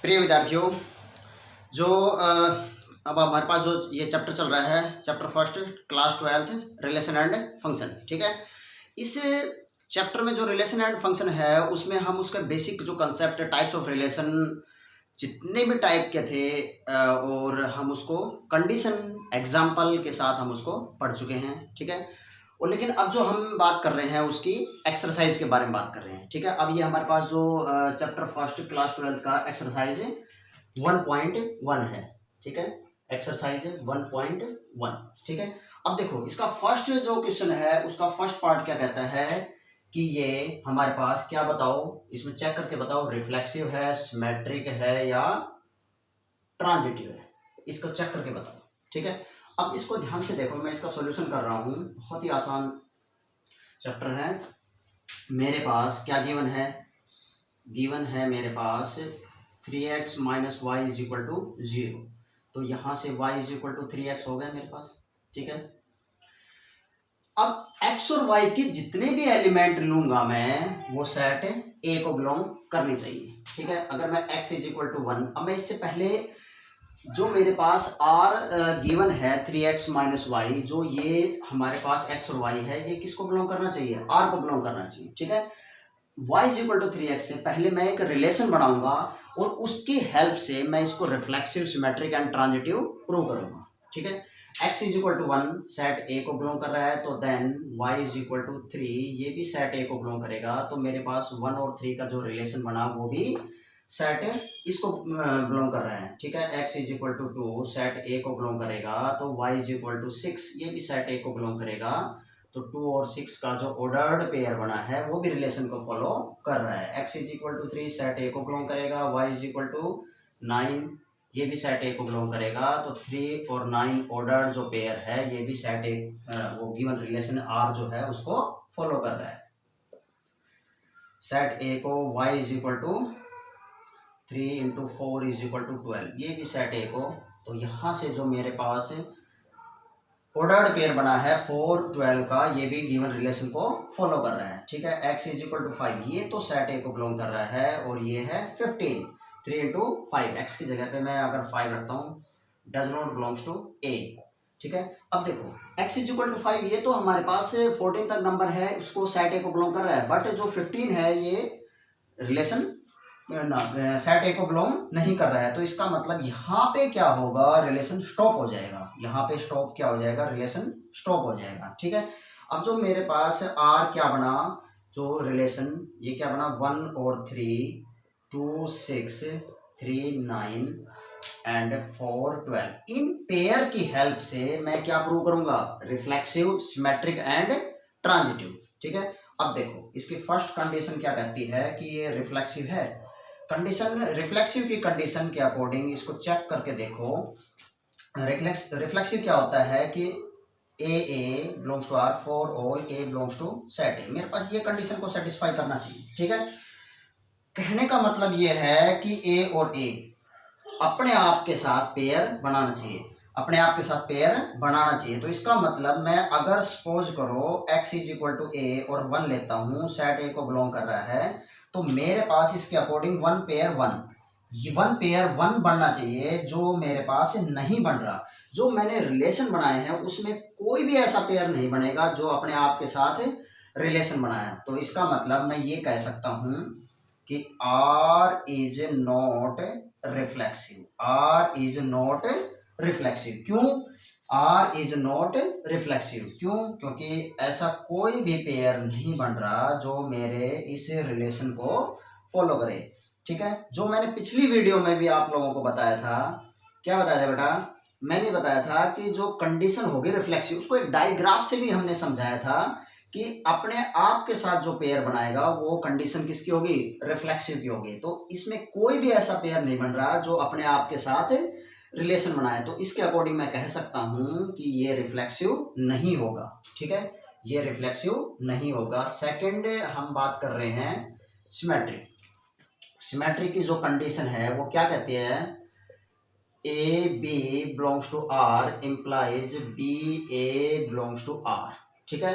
प्रिय विद्यार्थियों, जो अब हमारे पास जो ये चैप्टर चल रहा है, chapter first class 12 relation and function. ठीक है, इस चैप्टर में जो रिलेशन एंड फंक्शन है उसमें हम उसका बेसिक जो कंसेप्ट है, टाइप्स ऑफ रिलेशन, जितने भी टाइप के थे और हम उसको कंडीशन एग्जाम्पल के साथ हम उसको पढ़ चुके हैं। ठीक है, और लेकिन अब जो हम बात कर रहे हैं उसकी एक्सरसाइज के बारे में बात कर रहे हैं। ठीक है, अब ये हमारे पास जो चैप्टर फर्स्ट क्लास 12 का एक्सरसाइज 1.1 है। ठीक है, एक्सरसाइज 1.1। ठीक है, अब देखो इसका फर्स्ट जो क्वेश्चन है उसका फर्स्ट पार्ट क्या कहता है कि ये हमारे पास क्या बताओ, इसमें चेक करके बताओ, रिफ्लेक्सिव है, सिमेट्रिक है या ट्रांजिटिव है, इसको चेक करके बताओ। ठीक है, अब इसको ध्यान से देखो, मैं इसका सॉल्यूशन कर रहा हूँ। बहुत ही आसान चैप्टर है। मेरे पास क्या गिवन है, गिवन है मेरे पास 3x minus Y is equal to 0। तो यहाँ से y is equal to 3x हो गया मेरे पास। ठीक है, अब x और y के जितने भी एलिमेंट लूंगा मैं वो सेट A को बिलोंग करनी चाहिए। ठीक है, अगर मैं x इज इक्वल टू 1, अब मैं इससे पहले जो मेरे पास r गिवन है 3x माइनस वाई, जो ये हमारे पास x और y है, ये किसको बिलोंग करना चाहिए, r को बिलोंग करना चाहिए। ठीक है, y is equal to 3x से पहले मैं एक रिलेशन बनाऊंगा और उसकी हेल्प से मैं इसको reflexive, symmetric and transitive prove करूंगा। ठीक है, x is equal to 1 set A को बिलोंग कर रहा है, तो then y is equal to 3 ये भी सेट A को बिलोंग करेगा। तो मेरे पास 1 और 3 का जो रिलेशन बना वो भी सेट इसको बिलोंग कर रहा है। ठीक है, x is equal to 2 set A को बिलोंग करेगा, तो y इज इक्वल टू 6 ये भी सेट A को बिलोंग करेगा। तो 2 और 6 का जो ऑर्डर्ड पेयर बना है वो भी रिलेशन को फॉलो कर रहा है। x is equal to 3 set A को बिलोंग करेगा, y इज इक्वल टू 9 ये भी सेट A को बिलोंग करेगा। तो 3 और 9 ऑर्डर्ड जो पेयर है ये भी सेट A वो गिवन रिलेशन R जो है उसको फॉलो कर रहा है। सेट A को y is equal to 3 into 4 is equal to 12 ये भी सेट A को। तो यहाँ से जो मेरे पास ऑर्डर्ड पेयर बना है 4 12 का, ये भी गिवन रिलेशन को फॉलो कर रहा है। ठीक है, x इज इक्वल टू 5 ये तो सेट A को बिलोंग कर रहा है, और ये है 15 3 इंटू 5 x की जगह पे मैं अगर 5 रखता हूँ, does not belongs to A। ठीक है, अब देखो x इज इक्वल टू 5 ये तो हमारे पास 14 तक नंबर है, उसको सेट A को बिलोंग कर रहा है, बट जो 15 है ये रिलेशन सेट A को बिलोंग नहीं कर रहा है। तो इसका मतलब यहाँ पे क्या होगा, रिलेशन स्टॉप हो जाएगा। यहाँ पे स्टॉप क्या हो जाएगा, रिलेशन स्टॉप हो जाएगा। ठीक है, अब जो मेरे पास R क्या बना, जो रिलेशन ये क्या बना, 1 और 3 2 6 3 9 एंड 4 12, इन पेयर की हेल्प से मैं क्या प्रूव करूंगा, रिफ्लेक्सिव, सिमेट्रिक एंड ट्रांजिटिव। ठीक है, अब देखो इसकी फर्स्ट कंडीशन क्या कहती है कि ये रिफ्लेक्सिव है। कंडीशन, रिफ्लेक्सिव की कंडीशन के अकॉर्डिंग इसको चेक करके देखो। रिफ्लेक्सिव क्या होता है कि A belongs to R, for all A belongs to set A। मेरे पास ये कंडीशन को सेटिस्फाई करना चाहिए। ठीक है, कहने का मतलब ये है कि A और A अपने आप के साथ पेयर बनाना चाहिए, अपने आप के साथ पेयर बनाना चाहिए। तो इसका मतलब मैं अगर सपोज करो x is equal to A और 1 लेता हूँ, सेट A को बिलोंग कर रहा है, तो मेरे पास इसके अकॉर्डिंग 1 पेयर 1 बनना चाहिए, जो मेरे पास नहीं बन रहा। जो मैंने रिलेशन बनाए हैं उसमें कोई भी ऐसा पेयर नहीं बनेगा जो अपने आप के साथ रिलेशन बनाया। तो इसका मतलब मैं ये कह सकता हूँ कि R is not reflexive, R is not reflexive. क्यों R इज नॉट रिफ्लेक्सिव, क्यों, क्योंकि ऐसा कोई भी पेयर नहीं बन रहा जो मेरे इस रिलेशन को फॉलो करे। ठीक है, जो मैंने पिछली वीडियो में भी आप लोगों को बताया था, क्या बताया था बेटा, मैंने बताया था कि जो कंडीशन होगी रिफ्लेक्सिव, उसको एक डायग्राफ से भी हमने समझाया था कि अपने आप के साथ जो पेयर बनाएगा वो कंडीशन किसकी होगी, रिफ्लेक्सिव की होगी। तो इसमें कोई भी ऐसा पेयर नहीं बन रहा जो अपने आप के साथ रिलेशन बनाए, तो इसके अकॉर्डिंग मैं कह सकता हूं कि ये रिफ्लेक्सिव नहीं होगा। ठीक है, ये रिफ्लेक्सिव नहीं होगा। सेकंड हम बात कर रहे हैं सिमेट्रिक। सिमेट्रिक की जो कंडीशन है वो क्या कहती है, A B belongs to R implies B A belongs to R। ठीक है,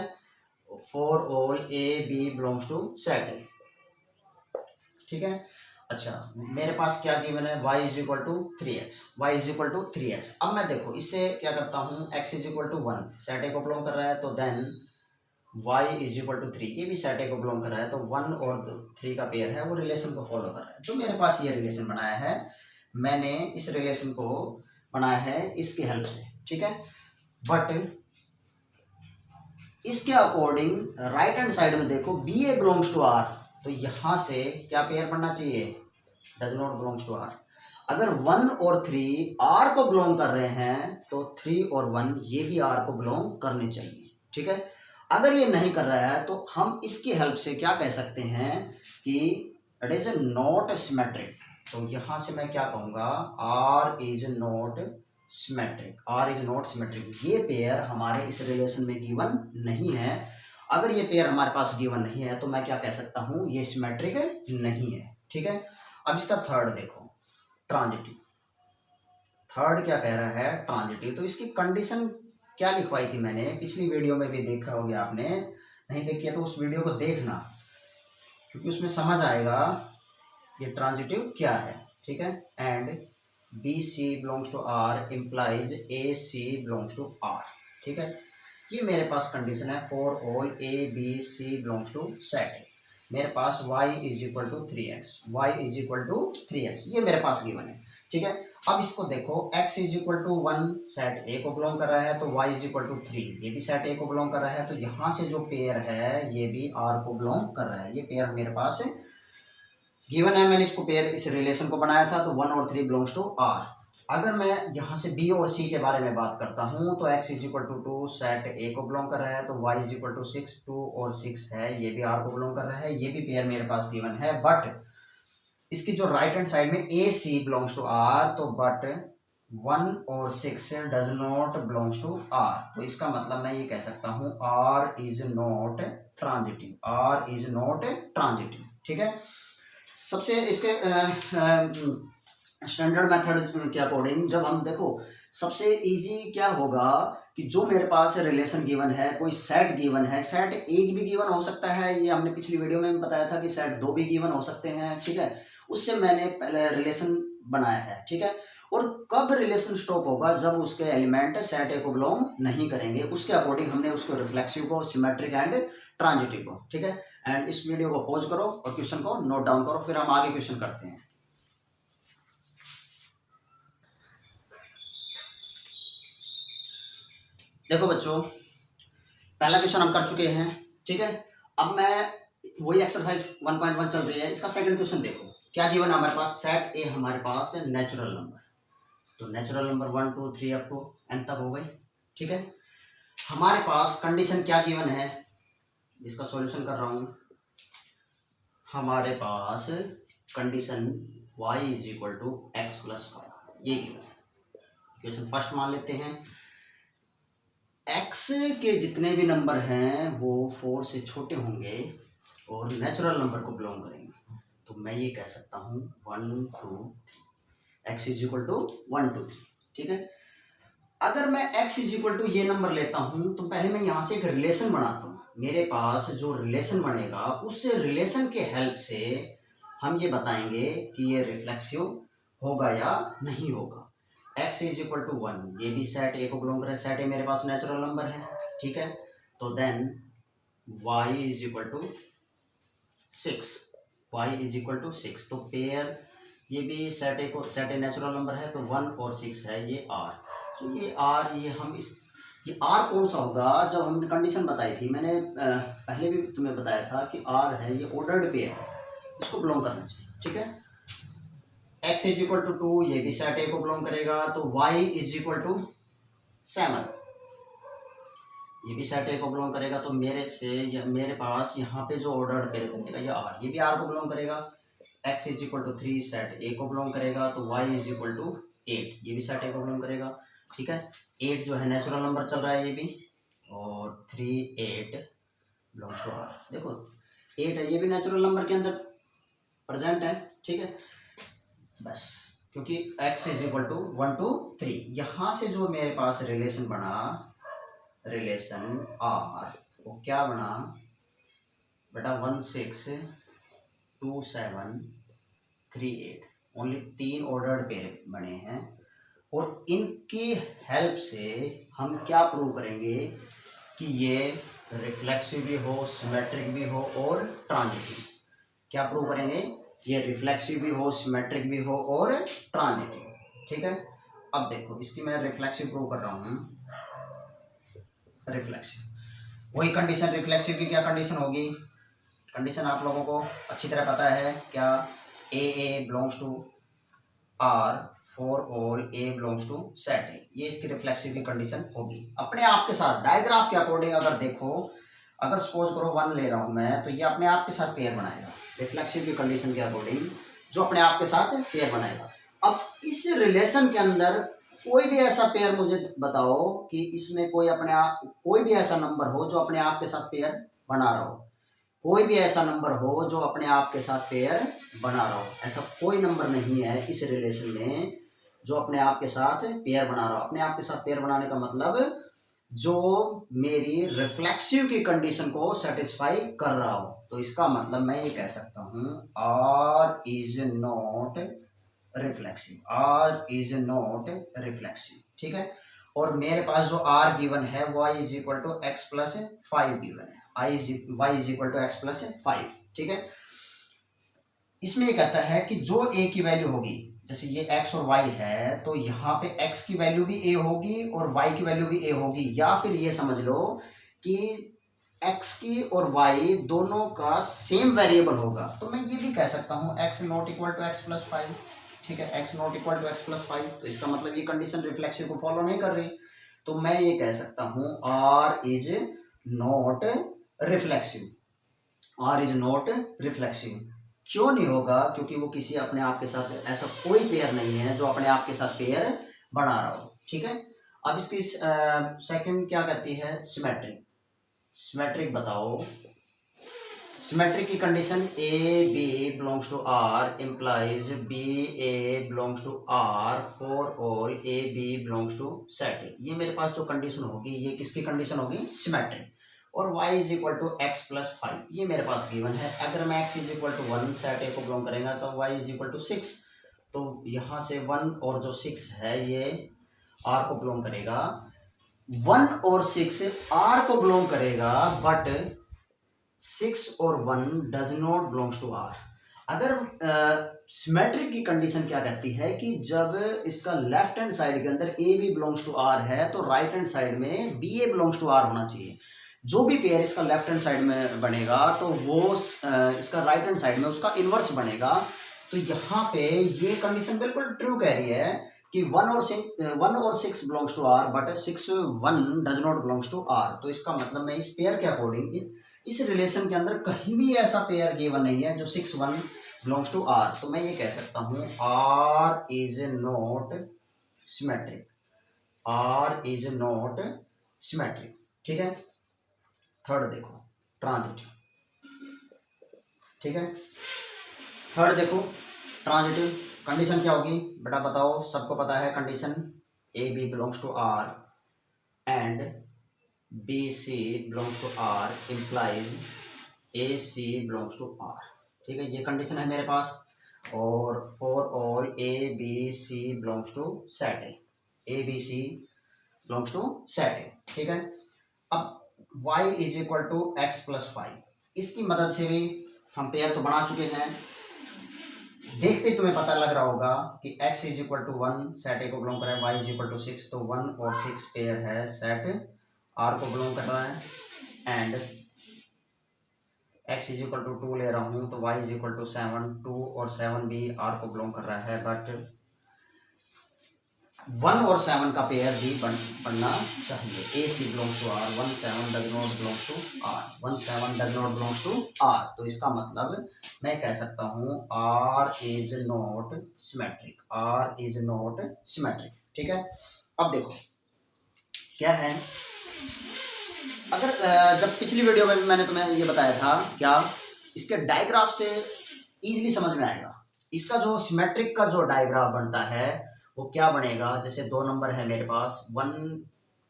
for all A B belongs to set A। ठीक है, अच्छा मेरे पास क्या गिवन है, y is equal to 3x, y is equal to 3x। अब मैं देखो इससे क्या करता हूँ, x is equal to 1 set ए को बिलोंग कर रहा है, तो then y is equal to 3, ये भी सेट ए को बिलोंग कर रहा है, तो 1 और 3 का पेयर है वो रिलेशन को फॉलो कर रहा है। जो मेरे पास ये रिलेशन बनाया है, मैंने इस रिलेशन को बनाया है इसकी हेल्प से, ठीक है। बट इसके अकॉर्डिंग राइट हैंड साइड में देखो b a belongs to are, तो यहां से क्या पेयर बनना चाहिए, does not belongs to r. अगर 1 और 3 आर को बिलोंग कर रहे हैं तो 3 और 1 ये भी आर को बिलोंग करने चाहिए, ठीक है। अगर ये नहीं कर रहा है तो हम इसकी हेल्प से क्या कह सकते हैं कि इट इज नॉट सिमेट्रिक। तो यहां से मैं क्या कहूंगा, r is not symmetric, are is not symmetric. ये पेयर हमारे इस रिलेशन में गिवन नहीं है। अगर ये पेयर हमारे पास गिवन नहीं है तो मैं क्या कह सकता हूं, ये सिमेट्रिक नहीं है, ठीक है। अब इसका थर्ड देखो, ट्रांजिटिव। थर्ड क्या कह रहा है, ट्रांजिटिव। तो इसकी कंडीशन क्या लिखवाई थी मैंने, पिछली वीडियो में भी देखा होगा आपने, नहीं देखी है तो उस वीडियो को देखना, क्योंकि उसमें समझ आएगा ये ट्रांजिटिव क्या है, ठीक है। And b c belongs to r implies a C belongs to r, ठीक है। ये मेरे पास कंडीशन है for all a B c belongs to set a. मेरे पास y is equal to 3x, y is equal to 3x, ये मेरे पास गिवन है, ठीक है। अब इसको देखो, x is equal to 1 set ए को बिलोंग कर रहा है, तो y इज इक्वल टू 3 ये भी सेट ए को बिलोंग कर रहा है, तो यहाँ से जो पेयर है ये भी r को बिलोंग कर रहा है। ये पेयर मेरे पास गिवन है, मैंने इसको पेयर इस रिलेशन को बनाया था, तो 1 और 3 बिलोंग्स टू r। अगर मैं यहाँ से b और c के बारे में बात करता हूँ तो x is equal to 2 set a को बिलोंग कर रहा है, तो y इज इक्वल टू 6, 2 और 6 है ये भी r को बिलोंग कर रहा है, ये भी पेयर मेरे पास गिवन है। बट इसकी जो राइट हैंड साइड में a c belongs to r, तो बट 1 और 6 does not belongs to r। तो इसका मतलब मैं ये कह सकता हूँ r is not transitive, r is not transitive, ठीक है। सबसे इसके स्टैंडर्ड मेथड के अकॉर्डिंग जब हम देखो, सबसे इजी क्या होगा कि जो मेरे पास रिलेशन गिवन है, कोई सेट गिवन है, सेट एक भी गिवन हो सकता है, ये हमने पिछली वीडियो में भी बताया था कि सेट 2 भी गिवन हो सकते हैं, ठीक है। उससे मैंने पहले रिलेशन बनाया है, ठीक है। और कब रिलेशन स्टॉप होगा, जब उसके एलिमेंट सेट ए को बिलोंग नहीं करेंगे, उसके अकॉर्डिंग हमने उसको रिफ्लेक्सिव को, सिमेट्रिक एंड ट्रांजिटिव को, ठीक है। एंड इस वीडियो को पॉज करो और क्वेश्चन को नोट डाउन करो, फिर हम आगे क्वेश्चन करते हैं। देखो बच्चों, पहला क्वेश्चन हम कर चुके हैं, ठीक है। अब मैं वही एक्सरसाइज 1.1 चल रही है, इसका सेकंड क्वेश्चन देखो क्या गिवन है हमारे पास। सेट ए हमारे पास है नेचुरल नंबर, तो natural number 1 2 3 up to n तक हो गए, ठीक है। हमारे पास कंडीशन क्या गिवन है, इसका सॉल्यूशन कर रहा हूं। हमारे पास condition y is equal to x plus 5 ये गिवन है। क्वेश्चन फर्स्ट मान लेते हैं, x के जितने भी नंबर हैं वो 4 से छोटे होंगे और नेचुरल नंबर को बिलोंग करेंगे, तो मैं ये कह सकता हूँ 1 2 3 x इज इक्वल टू 1 2 3, ठीक है। अगर मैं x इज इक्वल टू ये नंबर लेता हूँ तो पहले मैं यहाँ से एक रिलेशन बनाता हूँ। मेरे पास जो रिलेशन बनेगा उस रिलेशन के हेल्प से हम ये बताएंगे कि ये रिफ्लेक्सिव होगा या नहीं होगा। x इज इक्वल टू 1 ये भी सेट ए को बिलोंग कर रहा है, सेट ए मेरे पास नेचुरल नंबर है, ठीक है। तो then y is equal to 6, y is equal to 6, तो पेयर ये भी सेट ए को, सेट ए नेचुरल नंबर है, तो 1 और 6 है ये r। तो ये r, ये हम इस ये r कौन सा होगा, जब हमने कंडीशन बताई थी, मैंने पहले भी तुम्हें बताया था कि r है ये ऑर्डर्ड पेयर है, इसको बिलोंग करना चाहिए, ठीक है। x इज इक्वल टू 2 ये भी सेट ए को बिलोंग करेगा, तो y इज इक्वल टू 7 ये भी सेट ए को बिलोंग करेगा, तो मेरे पास यहाँ पे जो ऑर्डर्ड पेयर बनेगा ये r, ये भी r को बिलोंग करेगा। x is equal to 3 set ए को बिलोंग करेगा, तो y इज इक्वल टू 8 ये भी सेट ए को बिलोंग करेगा, ठीक है। 8 जो है नेचुरल नंबर चल रहा है ये भी, और 3 8 बिलोंग्स टू r। देखो 8 है ये भी नेचुरल नंबर के अंदर प्रेजेंट है, ठीक है। बस क्योंकि x इज इक्वल टू 1 2 3, यहाँ से जो मेरे पास रिलेशन बना, रिलेशन r, वो क्या बना बेटा, 1 6 2 7 3 8, ओनली 3 ऑर्डर्ड पेयर बने हैं और इनकी हेल्प से हम क्या प्रूव करेंगे कि ये रिफ्लेक्सिव भी हो, सिमेट्रिक भी हो और ट्रांजिटिव। क्या प्रूव करेंगे? ये रिफ्लेक्सिव भी हो, सिमेट्रिक भी हो और ट्रांजिटिव। ठीक है, अब देखो इसकी मैं रिफ्लेक्सिव प्रूव कर रहा हूँ। रिफ्लेक्सिव वही कंडीशन, रिफ्लेक्सिव की क्या कंडीशन होगी? कंडीशन आप लोगों को अच्छी तरह पता है क्या? A belongs to are for all A belongs to set ए, ये इसकी रिफ्लेक्सिव की कंडीशन होगी। अपने आप के साथ डायग्राफ के अकॉर्डिंग अगर देखो, अगर सपोज करो 1 ले रहा हूं मैं, तो ये अपने आप के साथ पेयर बनाएगा रिफ्लेक्सिव की कंडीशन के अकॉर्डिंग, जो अपने आप के साथ पेयर बनाएगा। अब इस रिलेशन के अंदर कोई भी ऐसा पेयर मुझे बताओ कि इसमें कोई अपने आप, कोई भी ऐसा नंबर हो जो अपने आप के साथ पेयर बना रहा हो, कोई भी ऐसा नंबर हो जो अपने आप के साथ पेयर बना रहा हो। ऐसा कोई नंबर नहीं है इस रिलेशन में जो अपने आप के साथ पेयर बना रहा हो। अपने आप के साथ पेयर बनाने का मतलब जो मेरी रिफ्लेक्सिव की कंडीशन को सेटिस्फाई कर रहा हो। तो इसका मतलब मैं ये कह सकता हूँ are is not reflexive, r is not reflexive. ठीक है, और मेरे पास जो आर गिवन है y is equal to x plus 5 given है, y is equal to x plus 5। ठीक है, इसमें ये कहता है कि जो a की वैल्यू होगी, जैसे ये x और y है, तो यहाँ पे x की वैल्यू भी a होगी और y की वैल्यू भी a होगी, या फिर ये समझ लो कि x की और y दोनों का सेम वेरिएबल होगा। तो मैं ये भी कह सकता हूँ x not equal to x plus 5। ठीक है, x not equal to x plus 5, तो इसका मतलब ये कंडीशन रिफ्लेक्सिव को फॉलो नहीं कर रही। तो मैं ये कह सकता हूँ r is not reflexive, r is not reflexive. क्यों नहीं होगा? क्योंकि वो किसी अपने आप के साथ, ऐसा कोई पेयर नहीं है जो अपने आप के साथ पेयर बना रहा हो। ठीक है, अब इसकी सेकंड क्या कहती है? सिमेट्रिक। सिमेट्रिक बताओ, सिमेट्रिक की condition a b belongs to r implies b a belongs to are for all a b belongs to set ए। ये मेरे पास जो कंडीशन होगी, ये किसकी कंडीशन होगी? सिमेट्रिक। और y is equal to x plus 5, ये मेरे पास गिवन है। अगर मैं x is equal to 1 set ए को बिलोंग करेगा तो y इज इक्वल टू 6, तो यहाँ से 1 और जो 6 है ये r को बिलोंग करेगा। 1 और 6 r को बिलोंग करेगा, बट 6 और 1 does not belongs to r. अगर सिमेट्रिक की कंडीशन क्या कहती है कि जब इसका लेफ्ट हैंड साइड के अंदर a b belongs to r है, तो राइट हैंड साइड में b a belongs to r होना चाहिए। जो भी पेयर इसका लेफ्ट हैंड साइड में बनेगा तो वो इसका राइट हैंड साइड में उसका इनवर्स बनेगा। तो यहाँ पे ये कंडीशन बिल्कुल ट्रू कह रही है कि 1 और 6 belongs to r, but 6 1 does not belongs to are. तो इसका मतलब मैं इस पेयर के अकॉर्डिंग, इस रिलेशन के अंदर कहीं भी ऐसा पेयर गिवन नहीं है जो 6 1 बिलोंग्स टू आर। तो मैं ये कह सकता हूँ are is not symmetric, are is not symmetric. ठीक है, थर्ड देखो ट्रांजिटिव। ठीक है, थर्ड देखो ट्रांजिटिव कंडीशन क्या होगी बेटा बताओ? सबको पता है condition, a b belongs to r and b c belongs to r implies a C belongs to r. ठीक है, ये कंडीशन है मेरे पास। और for all a B c belongs to set a, a B c belongs to set a. ठीक है, अब y is equal to x plus 5, इसकी मदद से भी हम पेयर तो बना चुके हैं। देखते तुम्हें पता लग रहा होगा कि x is equal to 1 set ए को बिलोंग कर रहा है, y इज इक्वल टू 6, तो 1 और 6 पेयर है, सेट r को बिलोंग कर रहा है। And x is equal to 2 ले रहा हूँ तो y इज इक्वल टू 7, 2 और 7 भी r को बिलोंग कर रहा है, बट 1 और 7 का पेयर भी बनना चाहिए। A C belongs to R, 1 7 does not belongs to R, 1 7 does not belongs to are. तो इसका मतलब मैं कह सकता हूँ are is not symmetric, are is not symmetric. ठीक है, अब देखो क्या है। अगर जब पिछली वीडियो में भी मैंने तुम्हें ये बताया था, क्या इसके डायग्राफ से इजीली समझ में आएगा। इसका जो सिमेट्रिक का जो डायग्राफ बनता है वो क्या बनेगा? जैसे 2 नंबर है मेरे पास, 1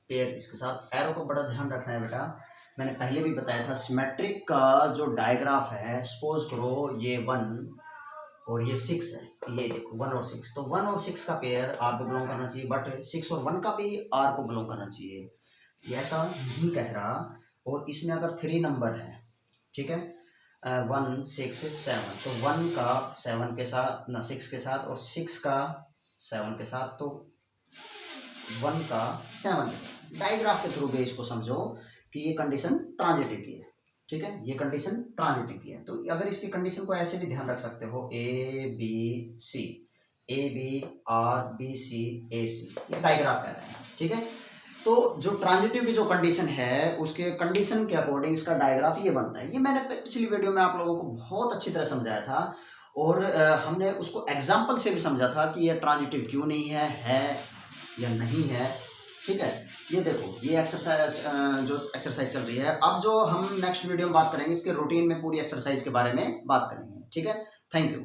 पेयर, इसके साथ एरो को बड़ा ध्यान रखना है बेटा, मैंने पहले भी बताया था। सिमेट्रिक का जो डायग्राफ है, सपोज करो ये 1 और ये 6 है, ये देखो 1 और 6, तो 1 और 6 का पेयर आर को बिलोंग करना चाहिए, बट 6 और 1 का भी आर को बिलोंग करना चाहिए, ये ऐसा नहीं कह रहा। और इसमें अगर 3 नंबर है, ठीक है, 1 6 7, तो 1 का 7 के साथ ना 6 के साथ और 6 का 7 के साथ, तो 1 का 7 के साथ। डायग्राफ के थ्रू भी इसको समझो कि ये कंडीशन ट्रांजिटिव की है, ठीक है, ये कंडीशन ट्रांजिटिव की है। तो अगर इसकी कंडीशन को ऐसे भी ध्यान रख सकते हो, A B C, A B R B C A C, ये डायग्राफ कह रहे हैं, ठीक है। तो जो ट्रांजिटिव की जो कंडीशन है उसके कंडीशन के अकॉर्डिंग इसका डायग्राफ ये बनता है। ये मैंने पिछली वीडियो में आप लोगों को बहुत अच्छी तरह समझाया था, और हमने उसको एग्जाम्पल से भी समझा था कि ये ट्रांजिटिव क्यों नहीं है या नहीं है, ठीक है। ये देखो, ये एक्सरसाइज जो एक्सरसाइज चल रही है, अब जो हम नेक्स्ट वीडियो में बात करेंगे इसके रूटीन में पूरी एक्सरसाइज के बारे में बात करेंगे, ठीक है। Thank you.